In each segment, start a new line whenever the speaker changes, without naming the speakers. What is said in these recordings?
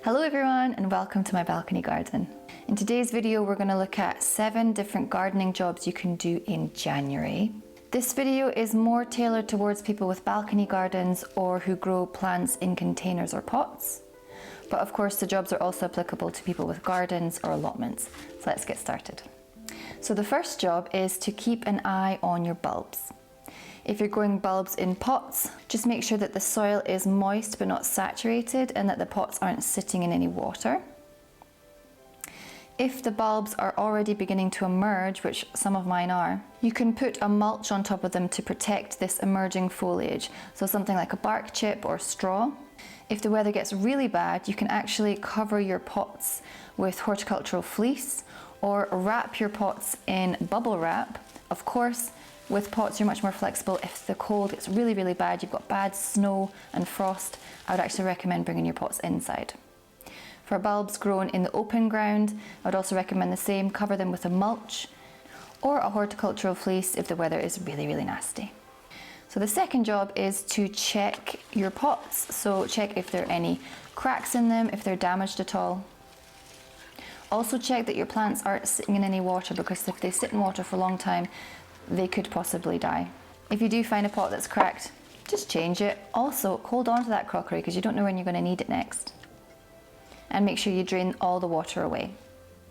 Hello everyone and welcome to my balcony garden. In today's video we're going to look at 7 different gardening jobs you can do in January. This video is more tailored towards people with balcony gardens or who grow plants in containers or pots. But of course the jobs are also applicable to people with gardens or allotments. So let's get started. So the first job is to keep an eye on your bulbs. If you're growing bulbs in pots, just make sure that the soil is moist but not saturated and that the pots aren't sitting in any water. If the bulbs are already beginning to emerge, which some of mine are, you can put a mulch on top of them to protect this emerging foliage, so something like a bark chip or straw. If the weather gets really bad, you can actually cover your pots with horticultural fleece or wrap your pots in bubble wrap. Of course, with pots, you're much more flexible. If the cold gets really, really bad, you've got bad snow and frost, I would actually recommend bringing your pots inside. For bulbs grown in the open ground, I would also recommend the same. Cover them with a mulch or a horticultural fleece if the weather is really, really nasty. So the second job is to check your pots. So check if there are any cracks in them, if they're damaged at all. Also check that your plants aren't sitting in any water, because if they sit in water for a long time, they could possibly die. If you do find a pot that's cracked, just change it. Also, hold on to that crockery because you don't know when you're going to need it next. And make sure you drain all the water away.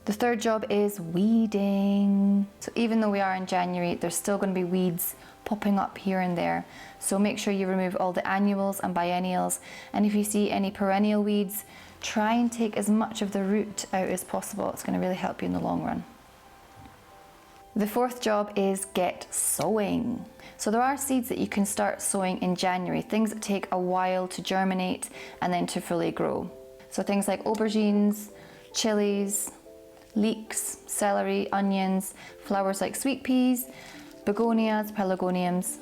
The third job is weeding. So even though we are in January, there's still going to be weeds popping up here and there. So make sure you remove all the annuals and biennials. And if you see any perennial weeds, try and take as much of the root out as possible. It's going to really help you in the long run. The fourth job is get sowing. So there are seeds that you can start sowing in January, things that take a while to germinate and then to fully grow. So things like aubergines, chilies, leeks, celery, onions, flowers like sweet peas, begonias, pelargoniums.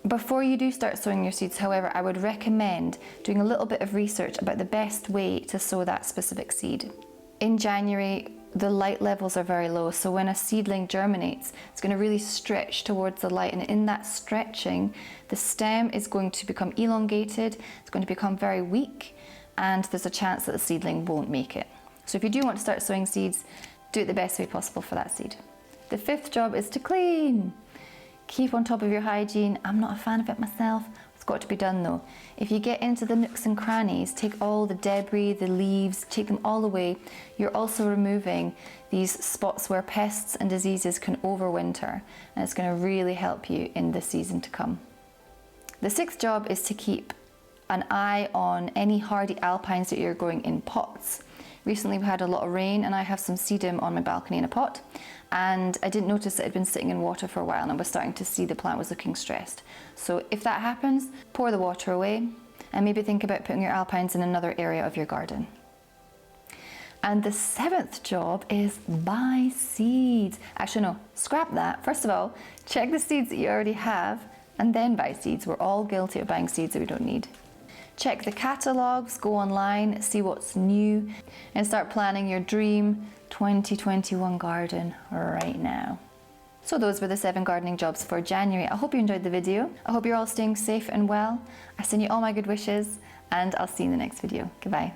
Before you do start sowing your seeds, however, I would recommend doing a little bit of research about the best way to sow that specific seed. In January, the light levels are very low, so when a seedling germinates, it's going to really stretch towards the light, and in that stretching, the stem is going to become elongated, it's going to become very weak, and there's a chance that the seedling won't make it. So if you do want to start sowing seeds, do it the best way possible for that seed. The fifth job is to clean. Keep on top of your hygiene. I'm not a fan of it myself. It's got to be done though. If you get into the nooks and crannies, take all the debris, the leaves, take them all away. You're also removing these spots where pests and diseases can overwinter, and it's going to really help you in the season to come. The sixth job is to keep an eye on any hardy alpines that you're growing in pots. Recently we had a lot of rain and I have some sedum on my balcony in a pot, and I didn't notice it had been sitting in water for a while and I was starting to see the plant was looking stressed. So if that happens, pour the water away and maybe think about putting your alpines in another area of your garden. And the seventh job is buy seeds. Actually no, scrap that. First of all, check the seeds that you already have and then buy seeds. We're all guilty of buying seeds that we don't need. Check the catalogues, go online, see what's new, and start planning your dream 2021 garden right now. So those were the 7 gardening jobs for January. I hope you enjoyed the video. I hope you're all staying safe and well. I send you all my good wishes, and I'll see you in the next video. Goodbye.